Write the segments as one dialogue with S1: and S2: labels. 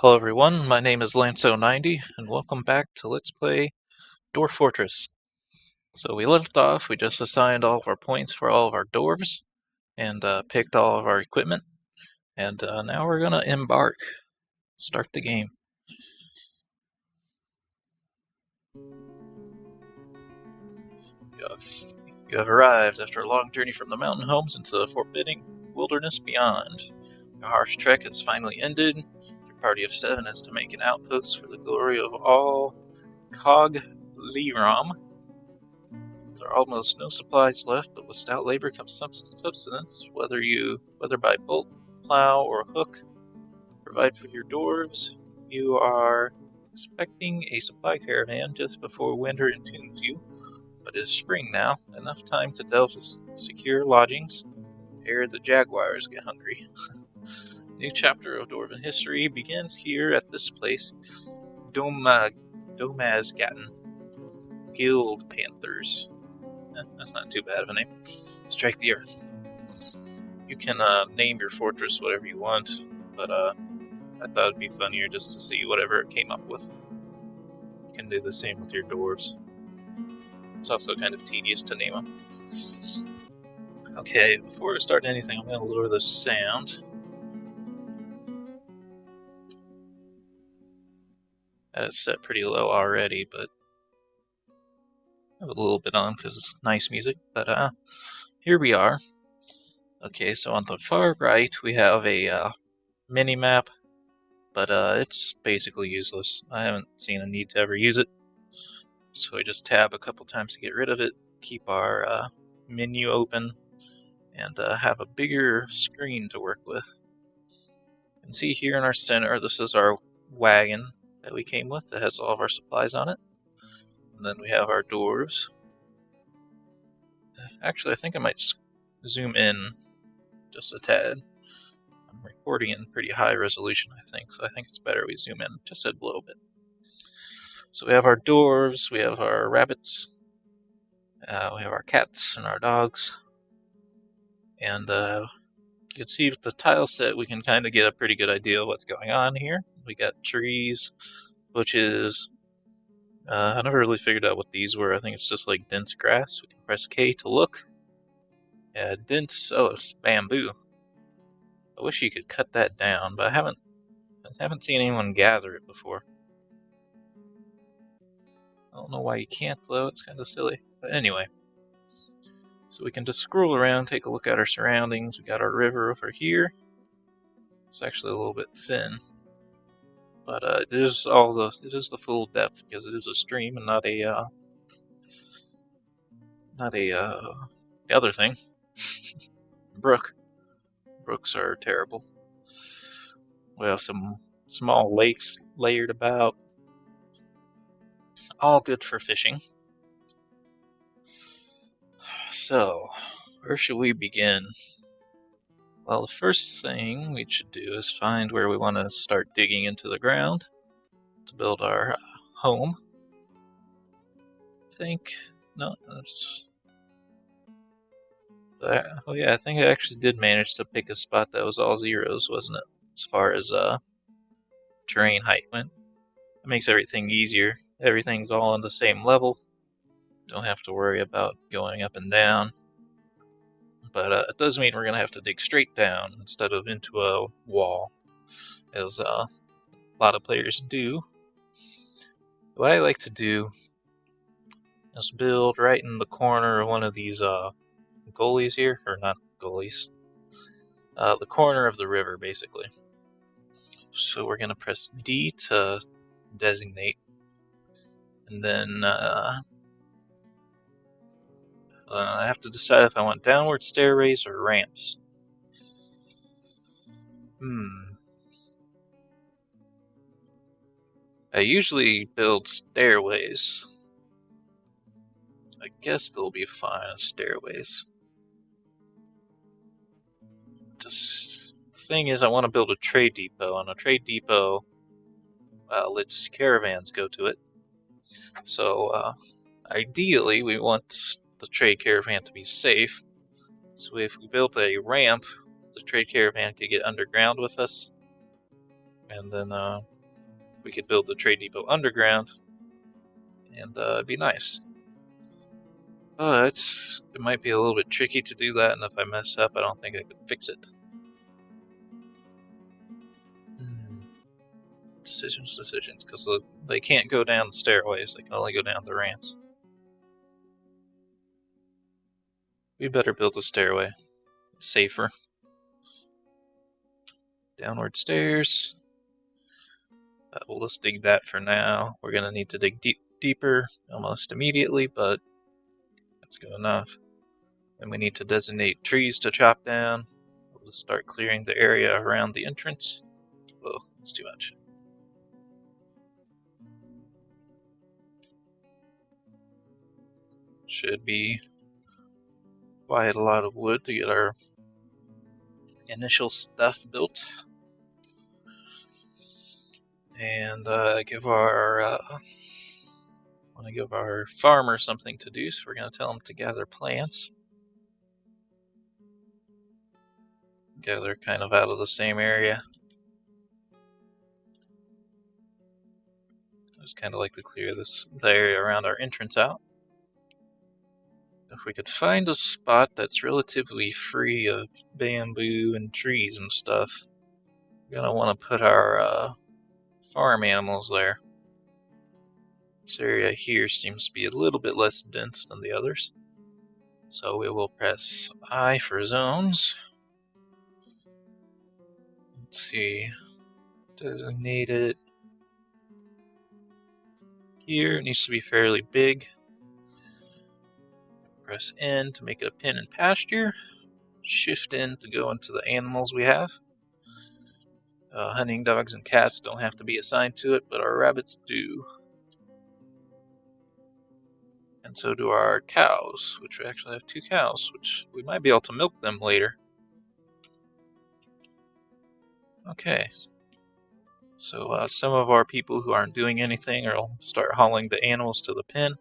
S1: Hello everyone, my name is Lanso90, and welcome back to Let's Play Dwarf Fortress. So we left off, we just assigned all of our points for all of our dwarves, and picked all of our equipment, and now we're gonna embark. Start the game. You have arrived after a long journey from the mountain homes into the forbidding wilderness beyond. Your harsh trek has finally ended. Your party of 7 is to make an outpost for the glory of all Cog Liram. There are almost no supplies left, but with stout labor comes subsistence, whether by bolt, plow, or hook. Provide for your dwarves. You are expecting a supply caravan just before winter entombs you, but it is spring now, enough time to delve to secure lodgings ere the jaguars get hungry. New chapter of Dwarven history begins here at this place, Domazgatten. Guild Panthers. That's not too bad of a name. Strike the earth. You can name your fortress whatever you want, but I thought it'd be funnier just to see whatever it came up with. You can do the same with your dwarves. It's also kind of tedious to name them. Okay, before we start anything, I'm going to lower the sound. I had it set pretty low already, but I have a little bit on because it's nice music. But here we are. Okay, so on the far right we have a mini-map, but it's basically useless. I haven't seen a need to ever use it, so we just tab a couple times to get rid of it, keep our menu open, and have a bigger screen to work with. You can see here in our center, this is our wagon that we came with that has all of our supplies on it. And then we have our dwarves. Actually, I think I might zoom in just a tad. I'm recording in pretty high resolution, I think, so I think it's better we zoom in just a little bit. So we have our dwarves, we have our rabbits, we have our cats and our dogs, and you can see with the tile set we can kind of get a pretty good idea of what's going on here. We got trees, bushes. I never really figured out what these were. I think it's just like dense grass. We can press K to look. Yeah, dense. Oh, it's bamboo. I wish you could cut that down, but I haven't seen anyone gather it before. I don't know why you can't, though. It's kind of silly. But anyway. So we can just scroll around, take a look at our surroundings. We got our river over here. It's actually a little bit thin. But it is the full depth because it is a stream and not a the other thing. Brook. Brooks are terrible. We have some small lakes layered about. All good for fishing. So, where should we begin? Well, the first thing we should do is find where we want to start digging into the ground to build our home. I think, no, that's... Oh yeah, I think I actually did manage to pick a spot that was all zeros, wasn't it? As far as terrain height went. It makes everything easier. Everything's all on the same level. Don't have to worry about going up and down. But it does mean we're going to have to dig straight down instead of into a wall, as a lot of players do. What I like to do is build right in the corner of one of these gullies here, or not gullies, the corner of the river, basically. So we're going to press D to designate, and then I have to decide if I want downward stairways or ramps. I usually build stairways. I guess they'll be fine as stairways. The thing is, I want to build a trade depot. And a trade depot lets caravans go to it. So, ideally, we want the trade caravan to be safe. So if we built a ramp, the trade caravan could get underground with us. and then we could build the trade depot underground, and it'd be nice. It might be a little bit tricky to do that, and if I mess up, I don't think I could fix it. Decisions, because they can't go down the stairways, they can only go down the ramps. We better build a stairway. It's safer. Downward stairs. We'll just dig that for now. We're going to need to dig deeper almost immediately, but that's good enough. Then we need to designate trees to chop down. We'll just start clearing the area around the entrance. Whoa, that's too much. Should be quite a lot of wood to get our initial stuff built. And give our want to give our farmer something to do, so we're going to tell him to gather plants. Gather kind of out of the same area. I just kind of like to clear the area around our entrance out. If we could find a spot that's relatively free of bamboo and trees and stuff, we're going to want to put our farm animals there. This area here seems to be a little bit less dense than the others. So we will press I for zones. Let's see. Designate it. Here, it needs to be fairly big. Press N to make it a pen and pasture. Shift N to go into the animals we have. Hunting dogs and cats don't have to be assigned to it, but our rabbits do. And so do our cows, which we actually have 2 cows, which we might be able to milk them later. Okay. So some of our people who aren't doing anything will start hauling the animals to the pen.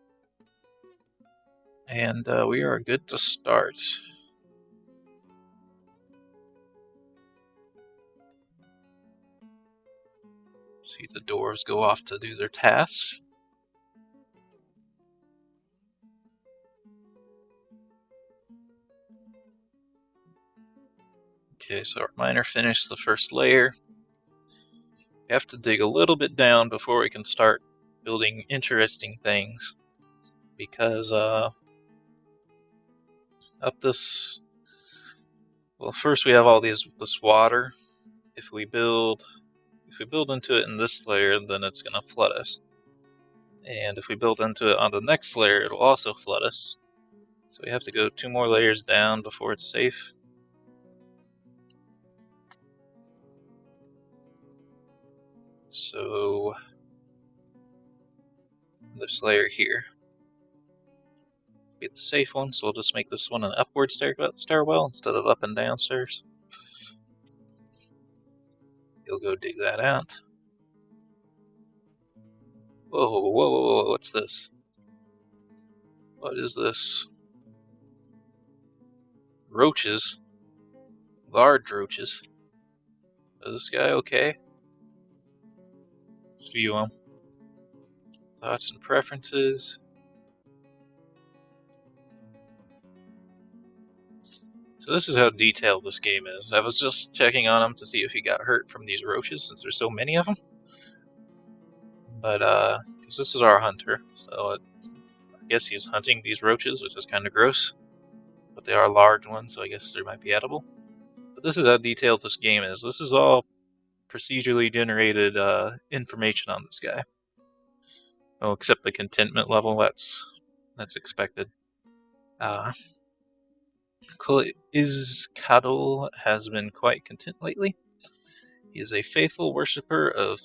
S1: And we are good to start. See the doors go off to do their tasks. Okay, so our miner finished the first layer. We have to dig a little bit down before we can start building interesting things, because up this, well, first we have all this water. If we build into it in this layer, then it's going to flood us. And if we build into it on the next layer, it'll also flood us. So we have to go 2 more layers down before it's safe. So this layer here be the safe one, so we'll just make this one an upward stairwell instead of up and down stairs. You'll go dig that out. Whoa, whoa, whoa, whoa, what's this? What is this? Roaches. Large roaches. Is this guy okay? Let's view him. Thoughts and preferences. So this is how detailed this game is. I was just checking on him to see if he got hurt from these roaches, since there's so many of them. But, because this is our hunter, so I guess he's hunting these roaches, which is kind of gross. But they are large ones, so I guess they might be edible. But this is how detailed this game is. This is all procedurally generated information on this guy. Oh, except the contentment level, that's expected. Izcadal has been quite content lately. He is a faithful worshipper of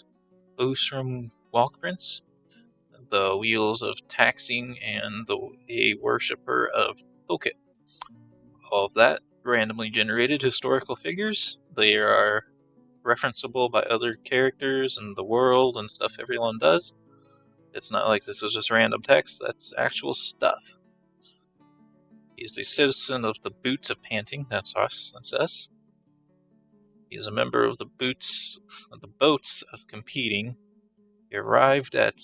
S1: Osram Walkprince, the wheels of taxing, and a worshipper of Thokit. All of that randomly generated historical figures. They are referenceable by other characters and the world and stuff everyone does. It's not like this is just random text, that's actual stuff. He is a citizen of the Boots of Panting, that's us. He is a member of the boats of competing. He arrived at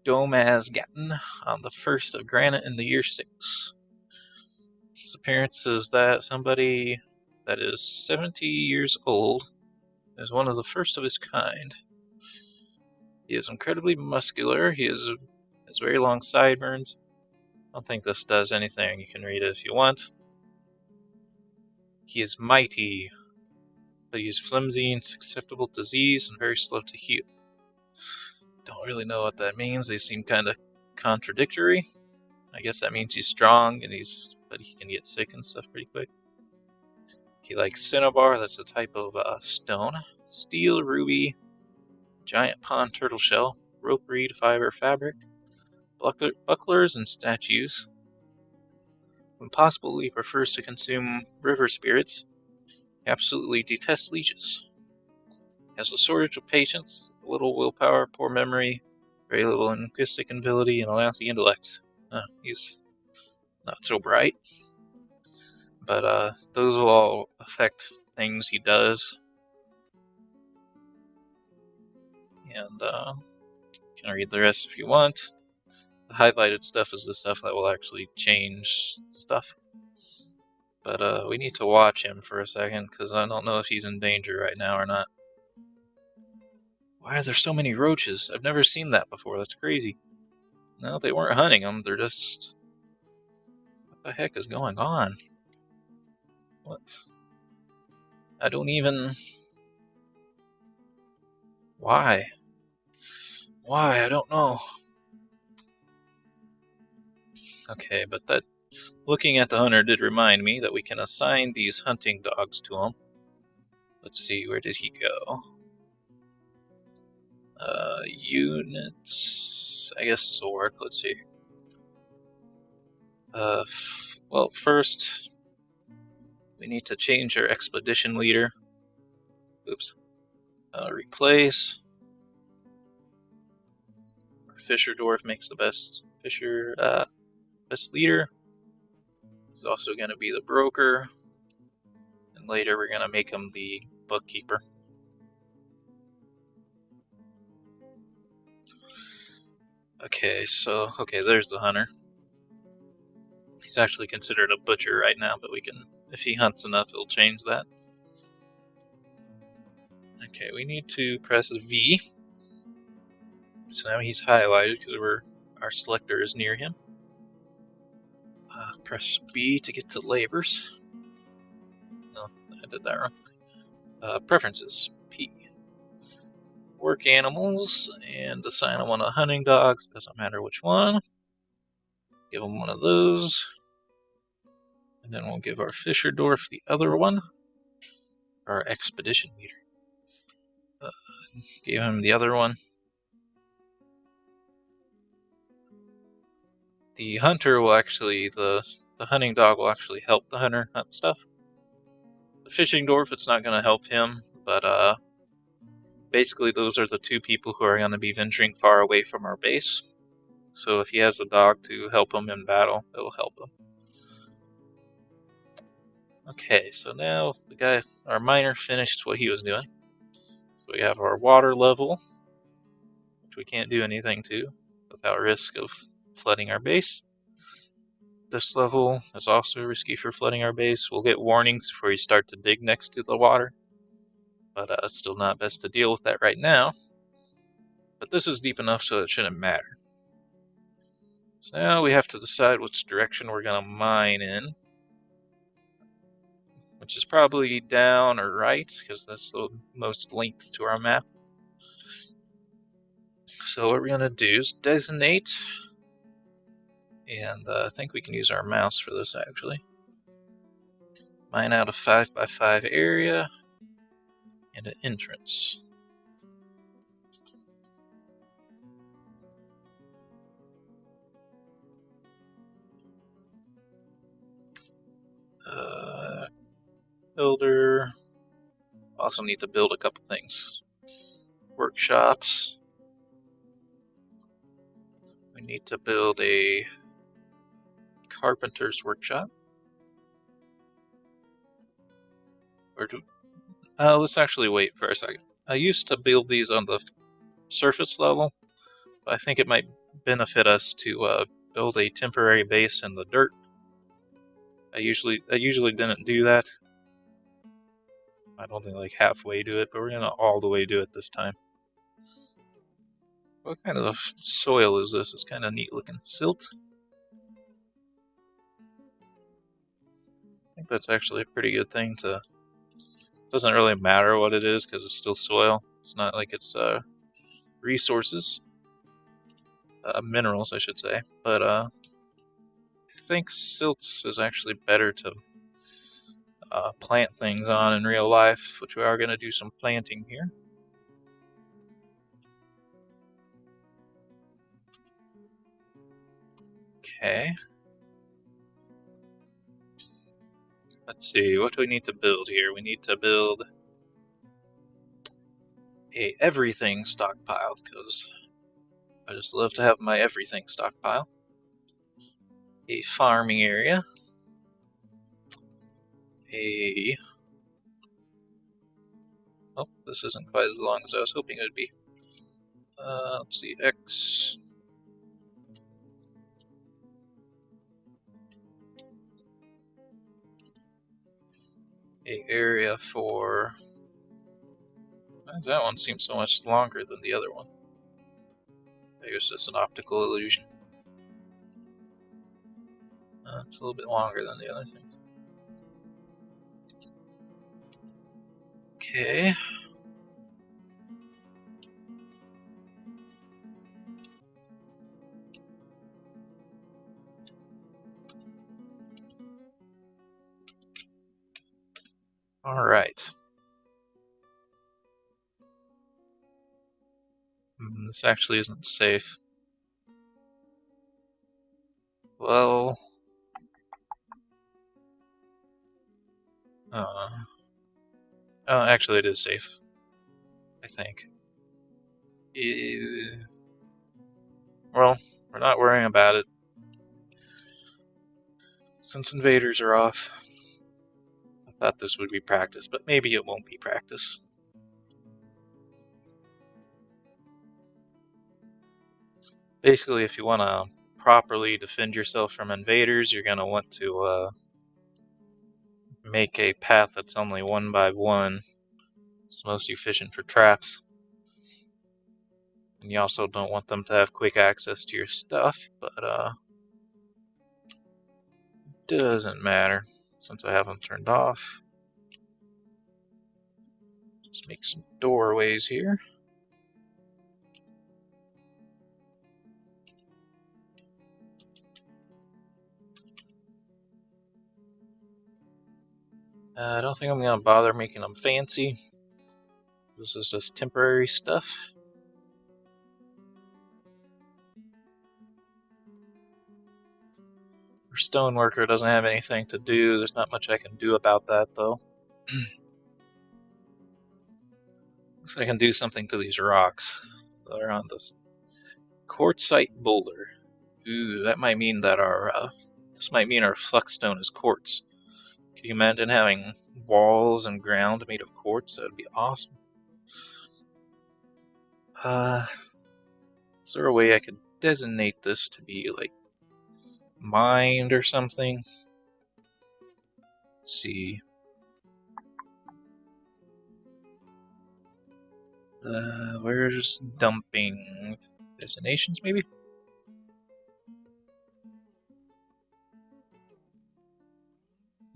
S1: Domazgatn on the 1st of Granite in the year 6. His appearance is that somebody that is 70 years old is one of the first of his kind. He is incredibly muscular. He has very long sideburns. I don't think this does anything. You can read it if you want. He is mighty, but he is flimsy and susceptible to disease and very slow to heal. Don't really know what that means. They seem kind of contradictory. I guess that means he's strong but he can get sick and stuff pretty quick. He likes cinnabar, that's a type of stone. Steel, ruby, giant pond turtle shell, rope reed, fiber, fabric, bucklers, and statues. When possible, he prefers to consume river spirits. He absolutely detests leeches. He has a shortage of patience, little willpower, poor memory, very little linguistic ability, and a lousy intellect. He's not so bright. But those will all affect things he does. And you can read the rest if you want. The highlighted stuff is the stuff that will actually change stuff. But we need to watch him for a second, because I don't know if he's in danger right now or not. Why are there so many roaches? I've never seen that before. That's crazy. No, they weren't hunting them. They're just... What the heck is going on? What? I don't even... Why? Why? I don't know. Okay, but that... Looking at the hunter did remind me that we can assign these hunting dogs to him. Let's see, where did he go? Units... I guess this will work. Let's see. Well, first... We need to change our expedition leader. Oops. Replace. Our Fisher Dwarf makes the best best leader. He's also going to be the broker. And later we're going to make him the bookkeeper. Okay, there's the hunter. He's actually considered a butcher right now, but we can, if he hunts enough, it'll change that. Okay, we need to press V. So now he's highlighted because our selector is near him. Press B to get to labors. No, I did that wrong. Preferences, P. Work animals, and assign them one of hunting dogs, doesn't matter which one. Give him one of those. And then we'll give our Fisher Dwarf the other one. Our expedition leader. Give him the other one. The hunter will actually, the hunting dog will actually help the hunter hunt stuff. The fishing dwarf, it's not going to help him, but basically those are the two people who are going to be venturing far away from our base. So if he has a dog to help him in battle, it'll help him. Okay, so now our miner finished what he was doing. So we have our water level, which we can't do anything to without risk of flooding our base. This level is also risky for flooding our base. We'll get warnings before you start to dig next to the water, but it's still not best to deal with that right now. But this is deep enough so it shouldn't matter. So now we have to decide which direction we're going to mine in, which is probably down or right, because that's the most length to our map. So what we're going to do is designate, and I think we can use our mouse for this actually. Mine out a 5x5 area, and an entrance. Builder. Also need to build a couple things. Workshops. We need to build a carpenter's workshop. Let's actually wait for a second. I used to build these on the surface level, but I think it might benefit us to build a temporary base in the dirt. I usually didn't do that. I don't think like halfway do it, but we're gonna all the way do it this time. What kind of soil is this? It's kind of neat looking. Silt? I think that's actually a pretty good thing to... Doesn't really matter what it is because it's still soil. It's not like it's resources. Minerals, I should say. But I think silts is actually better to plant things on in real life, which we are going to do some planting here. Okay. Let's see, what do we need to build here? We need to build a everything stockpile, because I just love to have my everything stockpile. A farming area. Oh, this isn't quite as long as I was hoping it would be. Let's see, X. A area for... Why does that one seem so much longer than the other one? Maybe it's just an optical illusion. It's a little bit longer than the other things. Okay. Alright. This actually isn't safe. Well... actually it is safe. I think. Well, we're not worrying about it. Since invaders are off. I thought this would be practice, but maybe it won't be practice. Basically, if you want to properly defend yourself from invaders, you're going to want to make a path that's only 1 by 1. It's most efficient for traps. And you also don't want them to have quick access to your stuff, but doesn't matter since I have them turned off. Just make some doorways here. I don't think I'm going to bother making them fancy. This is just temporary stuff. Our stoneworker doesn't have anything to do. There's not much I can do about that, though. Looks like I can do something to these rocks that are on this quartzite boulder. Ooh, that might mean that our this might mean our fluxstone is quartz. Can you imagine having walls and ground made of quartz? That would be awesome. Is there a way I could designate this to be like mined or something? Let's see. Where's dumping designations, maybe?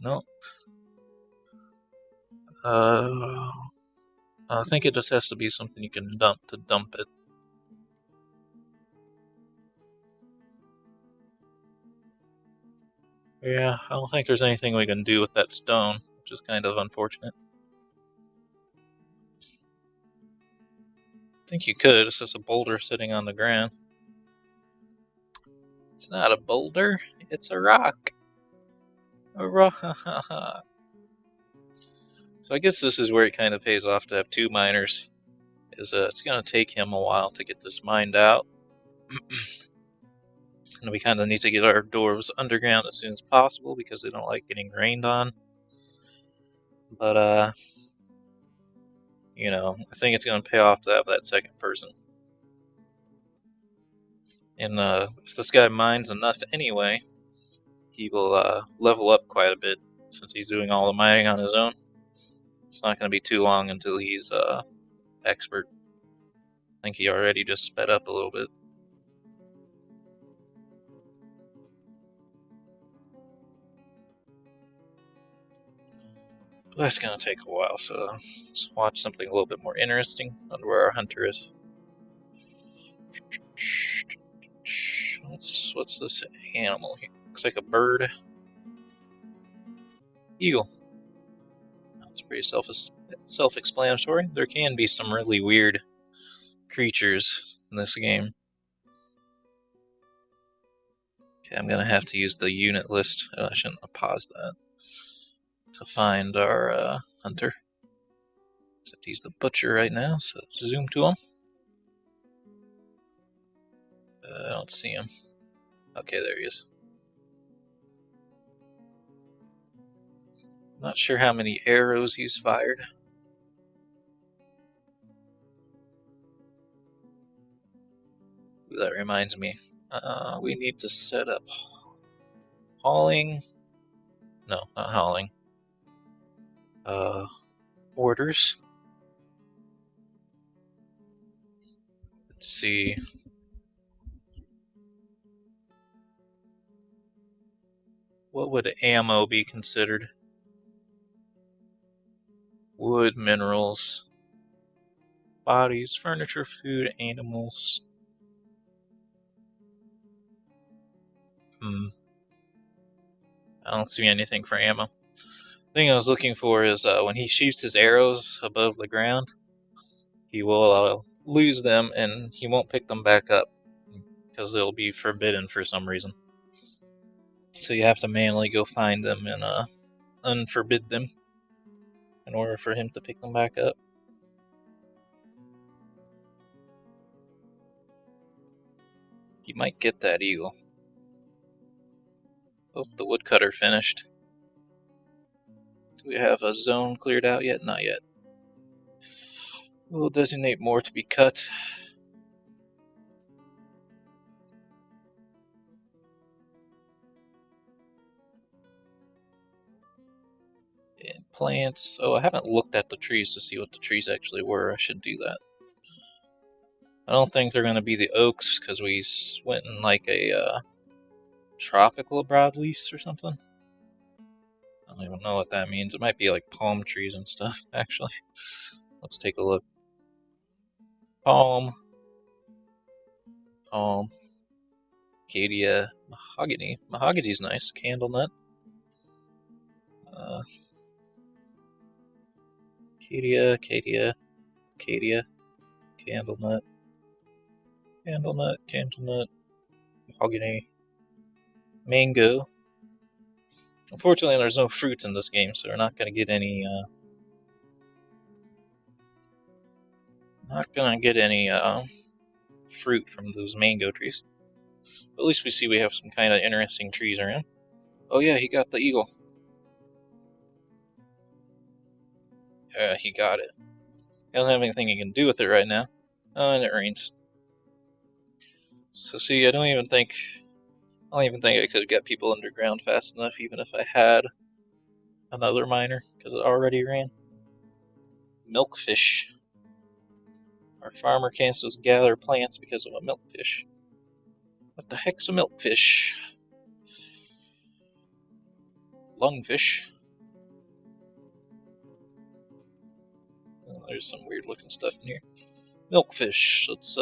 S1: No. I think it just has to be something you can dump to dump it. Yeah, I don't think there's anything we can do with that stone, which is kind of unfortunate. I think you could, it's just a boulder sitting on the ground. It's not a boulder, it's a rock. A rock. So I guess this is where it kind of pays off to have 2 miners. It's going to take him a while to get this mined out. And we kind of need to get our dwarves underground as soon as possible because they don't like getting rained on. But You know, I think it's going to pay off to have that second person. And if this guy mines enough anyway, he will level up quite a bit since he's doing all the mining on his own. It's not going to be too long until he's expert. I think he already just sped up a little bit. But that's going to take a while, so let's watch something a little bit more interesting. I wonder where our hunter is. What's this animal here? Looks like a bird. Eagle. It's pretty self-explanatory. There can be some really weird creatures in this game. Okay, I'm gonna have to use the unit list. Oh, I shouldn't have paused that. To find our hunter. Except he's the butcher right now, so let's zoom to him. I don't see him. Okay, there he is. Not sure how many arrows he's fired. Ooh, that reminds me. We need to set up hauling. No, not hauling. Orders. Let's see. What would ammo be considered? Wood, minerals, bodies, furniture, food, animals. I don't see anything for ammo. The thing I was looking for is when he shoots his arrows above the ground, he will lose them and he won't pick them back up because they'll be forbidden for some reason. So you have to manually go find them and unforbid them in order for him to pick them back up. He might get that eagle. Oh, the woodcutter finished. Do we have a zone cleared out yet? Not yet. We'll designate more to be cut. And plants. Oh, I haven't looked at the trees to see what the trees actually were. I should do that. I don't think they're going to be the oaks because we went in like a tropical broadleafs or something. I don't even know what that means. It might be like palm trees and stuff, actually. Let's take a look. Palm. Acacia. Mahogany. Mahogany's nice. Candle nut. Acacia. Candle nut. Mahogany. Mango. Unfortunately, there's no fruits in this game, so we're not going to get any, fruit from those mango trees. But at least we see we have some kind of interesting trees around. Oh yeah, he got the eagle. He got it. I don't have anything he can do with it right now. Oh, and it rains. So see, I don't even think I could get people underground fast enough, even if I had another miner, because it already ran. Milkfish. Our farmer can't just gather plants because of a milkfish. What the heck's a milkfish? Lungfish. Oh, there's some weird looking stuff in here. Milkfish. Let's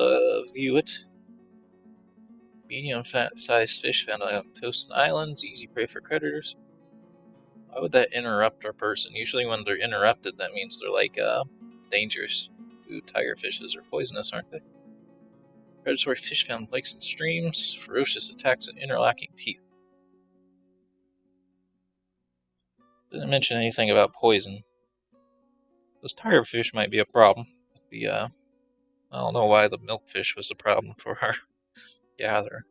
S1: view it. Medium-sized fish found on coast and islands. Easy prey for predators. Why would that interrupt our person? Usually when they're interrupted, that means they're like dangerous. Ooh, tiger fishes are poisonous, aren't they? Predatory fish found in lakes and streams. Ferocious attacks and interlocking teeth. Didn't mention anything about poison. Those tiger fish might be a problem. I don't know why the milkfish was a problem for our gatherer.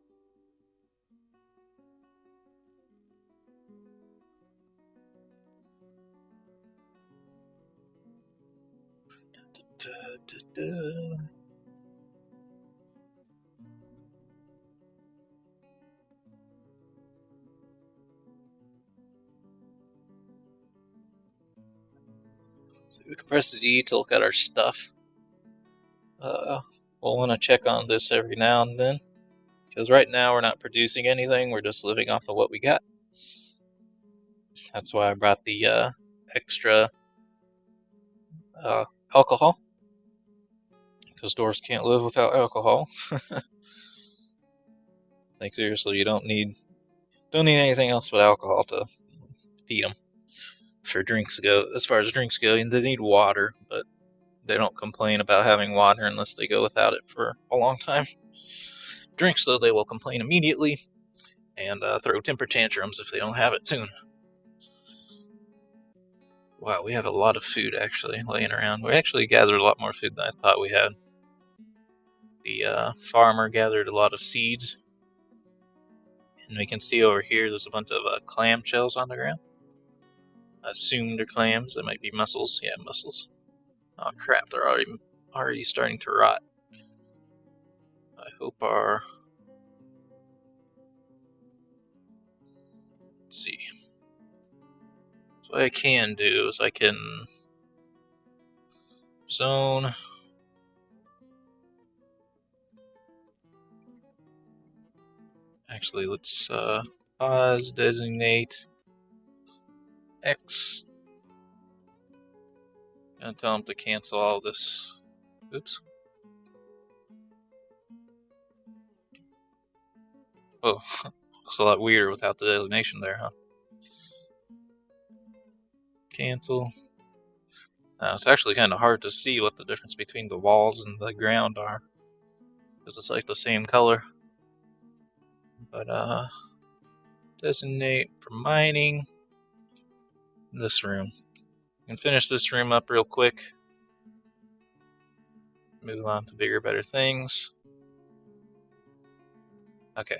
S1: So we can press Z to look at our stuff. We'll want to check on this every now and then, because right now we're not producing anything, we're just living off of what we got. That's why I brought the extra alcohol, because dwarves can't live without alcohol. Like, seriously, you don't need anything else but alcohol to feed them. For drinks go, as far as drinks go, they need water, but they don't complain about having water unless they go without it for a long time. Drinks, though, they will complain immediately and throw temper tantrums if they don't have it soon. Wow, we have a lot of food actually laying around. We actually gathered a lot more food than I thought we had. The farmer gathered a lot of seeds. And we can see over here there's a bunch of clam shells on the ground. I assume they're clams. They might be mussels. Yeah, mussels. Oh crap, they're already starting to rot. I hope our... Let's see. So what I can do is I can zone... Actually, let's pause, designate X. Gonna tell him to cancel all this. Oops. Oh, looks a lot weirder without the designation there, huh? Cancel. It's actually kind of hard to see what the difference between the walls and the ground are, because it's like the same color. But designate for mining this room. We can finish this room up real quick. Move on to bigger, better things. Okay.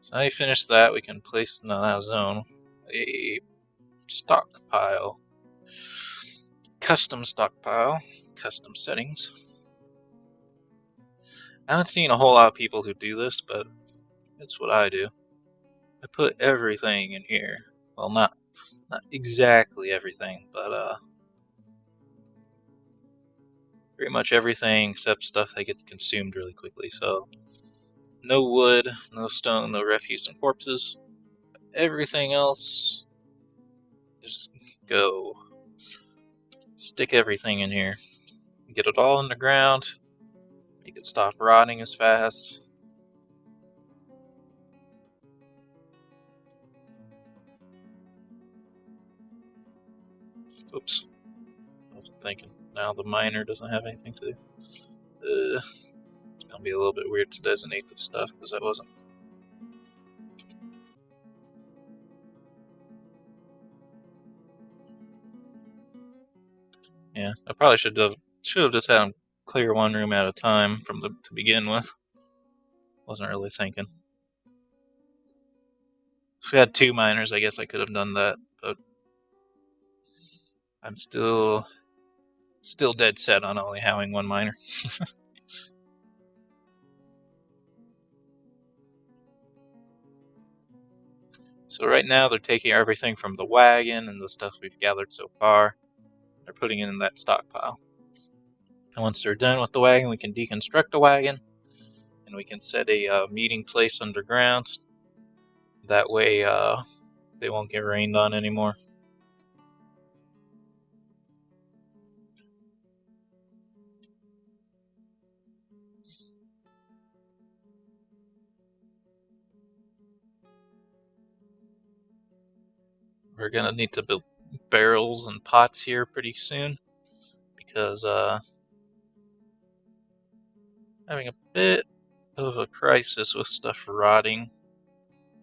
S1: So now you finish that, we can place in that zone a stockpile. Custom stockpile. Custom settings. I haven't seen a whole lot of people who do this, but it's what I do. I put everything in here. Well, not exactly everything, but pretty much everything except stuff that gets consumed really quickly. So no wood, no stone, no refuse and corpses. Everything else, just go. Stick everything in here. Get it all in the ground. Make it stop rotting as fast. Oops. I wasn't thinking. Now the miner doesn't have anything to do. It's gonna be a little bit weird to designate this stuff because I wasn't. Yeah, I probably should have just had them clear one room at a time to begin with. Wasn't really thinking. If we had two miners, I guess I could have done that, but I'm still dead set on only having one miner. So right now they're taking everything from the wagon and the stuff we've gathered so far. They're putting it in that stockpile. And once they're done with the wagon, we can deconstruct the wagon, and we can set a meeting place underground. That way they won't get rained on anymore. We're gonna need to build barrels and pots here pretty soon, because having a bit of a crisis with stuff rotting.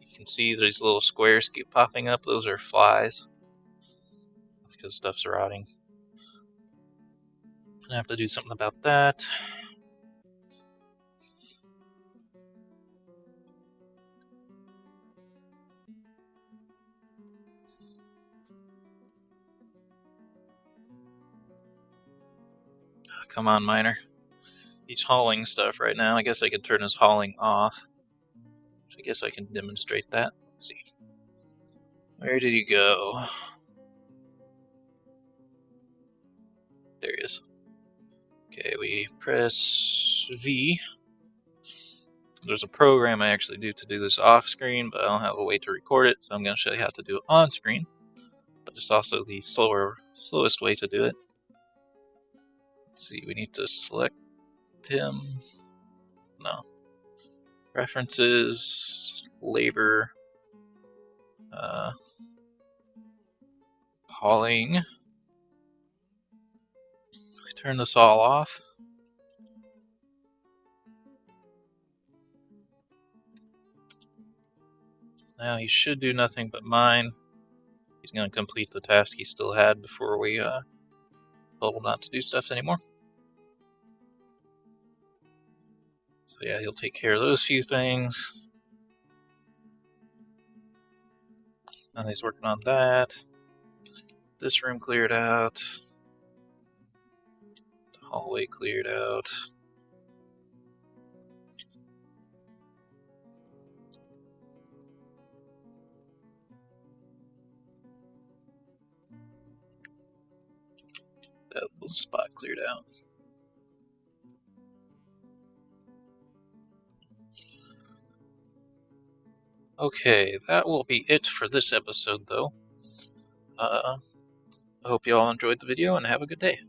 S1: You can see these little squares keep popping up. Those are flies. That's because stuff's rotting. I have to do something about that. come on, miner. He's hauling stuff right now. I guess I could turn his hauling off. I guess I can demonstrate that. Let's see. Where did he go? There he is. Okay, we press V. There's a program I actually do to do this off screen, but I don't have a way to record it, so I'm going to show you how to do it on screen. But it's also the slowest way to do it. Let's see, we need to select him. No. Preferences, labor, hauling. Turn this all off. Now he should do nothing but mine. He's going to complete the task he still had before we told him not to do stuff anymore. So yeah, he'll take care of those few things. And he's working on that. This room cleared out. The hallway cleared out. That little spot cleared out. Okay, that will be it for this episode, though. I hope you all enjoyed the video and have a good day.